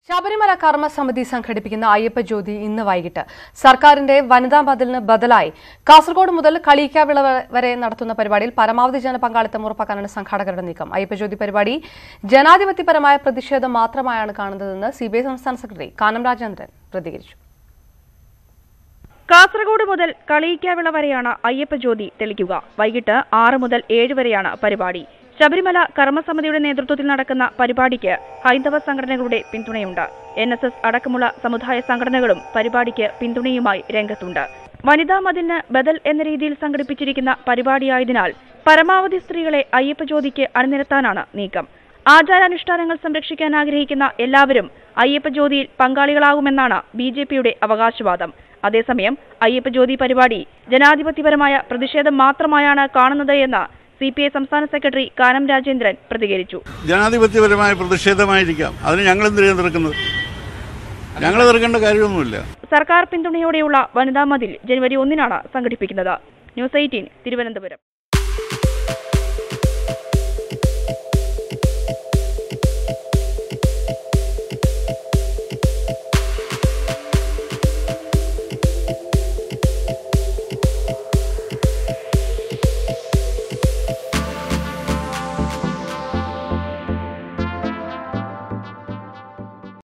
ശബരിമല കർമ്മസമിതി സംഘടിപ്പിക്കുന്ന അയ്യപ്പ ജ്യോതി ഇന്ന് വൈകിട്ട് സർക്കാരിന്റെ വനിതാ മതിലിന് ബദലായി കാസർഗോഡ് മുതൽ കളിയിക്കാവിള വരെ നടത്തുന്ന പരിപാടിയിൽ പരമാവധി ജനപങ്കാളിത്തം ഉറപ്പാക്കാനാണ് സംഘാടകരുടെ നീക്കം. അയ്യപ്പ ജ്യോതി പരിപാടി ജനാധിപത്യപരമായ പ്രതിഷേധം മാത്രമായാണ് കാണുന്നതെന്ന് സിപിഐ സംസ്ഥാന സെക്രട്ടറി കാനം രാജേന്ദ്രൻ പ്രതികരിച്ചു. കാസർഗോഡ് മുതൽ കളിയിക്കാവിള വരെയാണ് അയ്യപ്പ ജ്യോതി തെളിക്കുക. വൈകിട്ട് 6 മുതൽ 7 വരെയാണ് പരിപാടി. ശബരിമല കർമ്മസമിതിയുടെ നേതൃത്വത്തിൽ നടക്കുന്ന പരിപാടിക്ക് ഹൈന്ദവ സംഘടനകളുടെ പിന്തുണയുണ്ട്. NSS അടക്കമുള്ള സമുദായ സംഘടനകളും പരിപാടിക്ക് പിന്തുണയുമായി രംഗത്തുണ്ട്. വനിതാ മതിലിന് ബദൽ എന്ന രീതിയിൽ സംഘടിപ്പിച്ചിരിക്കുന്ന പരിപാടിയായതിനാൽ പരമാവധി സ്ത്രീകളെ അയ്യപ്പ ജ്യോതിക്ക് അണിനിരത്താനാണ് നീക്കം. ആചാരാനുഷ്ഠാനങ്ങൾ സംരക്ഷിക്കാൻ ആഗ്രഹിക്കുന്ന എല്ലാവരും അയ്യപ്പ ജ്യോതിയിൽ പങ്കാളികളാകുമെന്നാണ് BJPയുടെ അവകാശവാദം. അതേസമയം അയ്യപ്പ ജ്യോതി പരിപാടി ജനാധിപത്യപരമായ പ്രതിഷേധം മാത്രമായാണ് കാണുന്നത് എന്ന് CPI സംസ്ഥാന സെക്രട്ടറി കാനം രാജേന്ദ്രൻ പ്രതികരിച്ചു. ജനാധിപത്യപരമായ പ്രതിഷേധമായിരിക്കാം, അതിന് ഞങ്ങൾ എന്തിനാ എതിർക്കുന്നത്? ഞങ്ങൾ എതിർക്കേണ്ട കാര്യമൊന്നുമില്ല. സർക്കാർ പിന്തുണയോടെയുള്ള വനിതാ മതിൽ ജനുവരി 1-നാണ് സംഘടിപ്പിക്കുന്നത്. ന്യൂസ് 18 തിരുവനന്തപുരം.